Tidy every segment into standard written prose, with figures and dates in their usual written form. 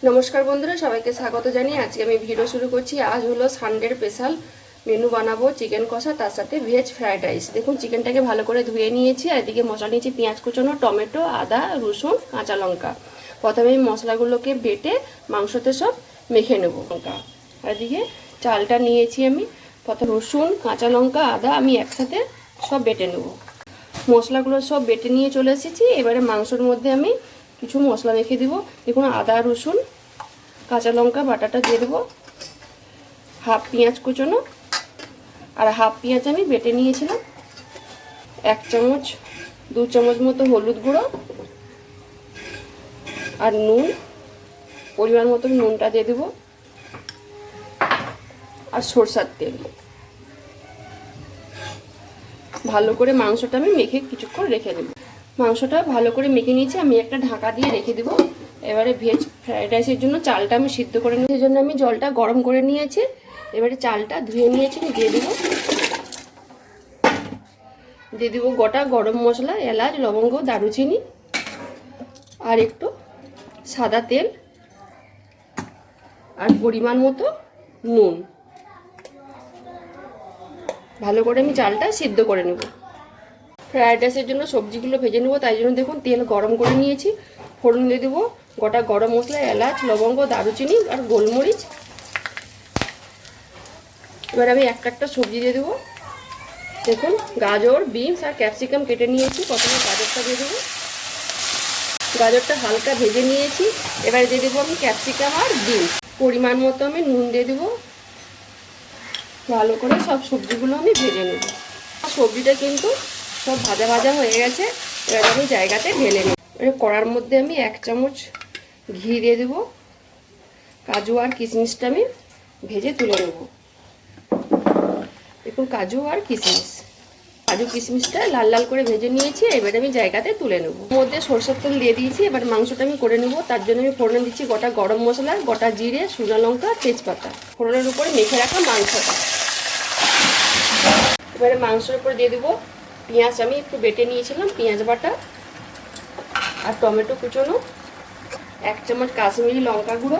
নমস্কার বন্ধুরা, সবাইকে স্বাগত জানিয়ে আজকে আমি ভিডিও শুরু করছি। আজ হলো সানডের স্পেশাল মেনু বানাবো চিকেন কষা, তার সাথে ভেজ ফ্রাইড রাইস। দেখুন চিকেনটাকে ভালো করে ধুয়ে নিয়েছি, আর এদিকে মশলা নিয়েছি পেঁয়াজ কুচনো, টমেটো, আদা, রসুন, কাঁচা লঙ্কা। প্রথমে এই মশলাগুলোকে বেটে মাংসতে সব মেখে নেব। লঙ্কা আর এদিকে চালটা নিয়েছি আমি। প্রথমে রসুন, কাঁচা লঙ্কা, আদা আমি একসাথে সব বেটে নেব। মশলাগুলো সব বেটে নিয়ে চলে এসেছি। এবারে মাংসের মধ্যে আমি কিছু মশলা রেখে দিব। দেখুন আদা, রসুন, কাঁচা লঙ্কা বাটাটা দিয়ে দেবো, হাফ পেঁয়াজ কুচনো, আর হাফ পেঁয়াজ আমি বেটে নিয়েছিলাম, 1 চামচ 2 চামচ মতো হলুদ গুঁড়ো, আর নুন পরিমাণ মতো নুনটা দিয়ে দেবো, আর সরষের তেল। ভালো করে মাংসটা আমি মেখে কিছুক্ষণ রেখে দেবো। মাংসটা ভালো করে মেখে নিয়েছি, আমি একটা ঢাকা দিয়ে রেখে দেবো। এবারে ভেজ ফ্রাইড রাইসের জন্য চালটা আমি সিদ্ধ করে নিই, সেই জন্য আমি জলটা গরম করে নিয়েছি। এবারে চালটা ধুয়ে নিয়েছি, দিয়ে দেবো গোটা গরম মশলা, এলাচ, লবঙ্গ, দারুচিনি, আর একটু সাদা তেল, আর পরিমাণ মতো নুন। ভালো করে আমি চালটা সিদ্ধ করে নেব। ফ্রাইড রাইসের জন্য সবজিগুলো ভেজে নেবো, তাই জন্য দেখুন তেল গরম করে নিয়েছি। ফোড়ন দিয়ে দেবো গোটা গরম মশলা, এলাচ, লবঙ্গ, দারুচিনি, আর গোলমরিচ। এবার আমি একটা একটা সবজি দিয়ে দেবো। দেখুন গাজর, বিনস আর ক্যাপসিকাম কেটে নিয়েছি। প্রথমে গাজরটা দিয়ে দেবো। গাজরটা হালকা ভেজে নিয়েছি। এবারে দিয়ে দেবো আমি ক্যাপসিকাম আর বিনস। পরিমাণ মতো আমি নুন দিয়ে দেবো। ভালো করে সব সবজিগুলো আমি ভেজে নেব। সবজিটা কিন্তু সব ভাজা ভাজা হয়ে গেছে। এবার আমি জায়গাতে ঢেলে নেব। এবার কড়ার মধ্যে আমি 1 চামচ ঘি দিয়ে দেবো। কাজু আর কিশমিশটা আমি ভেজে তুলে নেব। দেখুন কাজু আর কিশমিশটা লাল লাল করে ভেজে নিয়েছি। এবার আমি জায়গাতে তুলে নেব। মধ্যে সরষের তেল দিয়ে দিয়েছি। এবার মাংসটা আমি করে নেব। তার জন্য আমি ফোড়নে দিচ্ছি গোটা গরম মশলা, গোটা জিরে, শুকনো লঙ্কা, তেজপাতা। ফোড়নের উপরে মেখে রাখা মাংসটা। এবারে মাংসের উপরে দিয়ে দেবো পেঁয়াজ, আমি একটু বেটে নিয়েছিলাম, পেঁয়াজ বাটা, আর টমেটো কুচনো, 1 চামচ কাশ্মীরি লঙ্কা গুঁড়ো,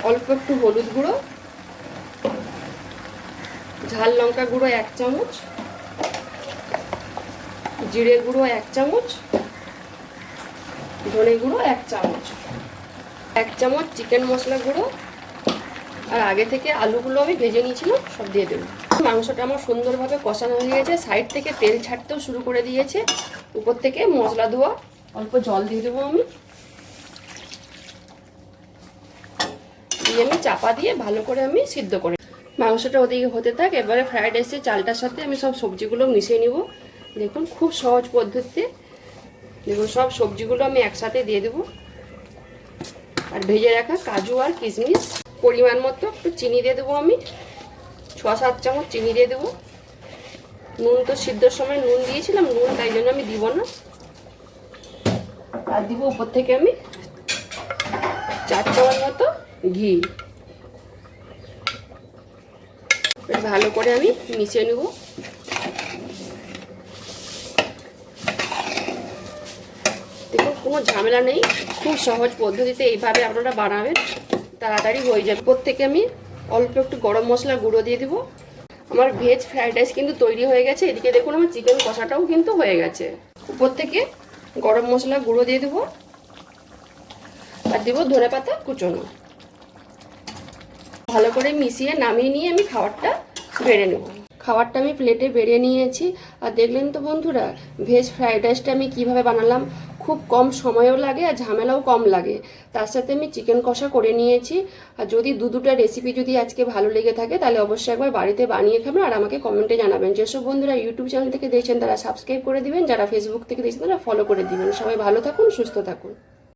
অল্প একটু হলুদ গুঁড়ো, ঝাল লঙ্কা গুঁড়ো 1 চামচ, জিরে গুঁড়ো 1 চামচ, ধনে গুঁড়ো 1 চামচ, 1 চামচ চিকেন মশলা গুঁড়ো, আর আগে থেকে আলুগুলো আমি ভেজে নিয়েছিলাম সব দিয়ে দেবো। মাংসটা আমার সুন্দরভাবে কষানো হয়ে গেছে। সাইড থেকে তেল ছাড়তেও শুরু করে দিয়েছে। উপর থেকে মশলা ধোয়া অল্প জল দিয়ে দেবো আমি। দিয়ে আমি চাপা দিয়ে ভালো করে আমি সিদ্ধ করে মাংসটা ওদিকে হতে থাক। এবারে ফ্রাইড রাইসের চালটার সাথে আমি সব সবজিগুলো মিশিয়ে নিব। দেখুন খুব সহজ পদ্ধতিতে দেখুন সব সবজিগুলো আমি একসাথে দিয়ে দেবো। আর ভেজে রাখা কাজু আর কিশমিশ, পরিমাণ মতো একটু চিনি দিয়ে দেবো আমি, 6-7 চামচ চিনি দিয়ে দেবো। নুন তো সিদ্ধর সময় নুন দিয়েছিলাম, নুন তাই জন্য আমি দিব না। আর দিব উপর থেকে আমি 4 চামচ মতো ঘি। ভালো করে আমি মিশিয়ে নেব। দেখুন কোনো ঝামেলা নেই, খুব সহজ পদ্ধতিতে এইভাবে আপনারা বানাবেন, তাড়াতাড়ি হয়ে যাবে। উপর থেকে আমি অল্প একটু গরম মশলা গুঁড়ো দিয়ে দিব। আমার ভেজ ফ্রাইড রাইস কিন্তু তৈরি হয়ে গেছে। এদিকে দেখুন আমার চিকেন কষাটাও কিন্তু হয়ে গেছে। উপর থেকে গরম মশলা গুঁড়ো দিয়ে দেবো, আর দিব ধনেপাতা কুচনো। ভালো করে মিশিয়ে নামিয়ে নিয়ে আমি খাবারটা বেড়ে নেব। খাবারটা আমি প্লেটে বেড়ে নিয়েছি। আর দেখলেন তো বন্ধুরা ভেজ ফ্রাইড রাইসটা আমি কিভাবে বানালাম। খুব কম সময়ও লাগে আর ঝামেলাও কম লাগে। তার সাথে আমি চিকেন কষা করে নিয়েছি। আর যদি দুটা রেসিপি যদি আজকে ভালো লেগে থাকে তাহলে অবশ্যই একবার বাড়িতে বানিয়ে খাবেন, আর আমাকে কমেন্টে জানাবেন। যেসব বন্ধুরা ইউটিউব চ্যানেল থেকে দেখছেন তারা সাবস্ক্রাইব করে দিবেন, যারা ফেসবুক থেকে দেখছেন তারা ফলো করে দিবেন। সবাই ভালো থাকুন, সুস্থ থাকুন।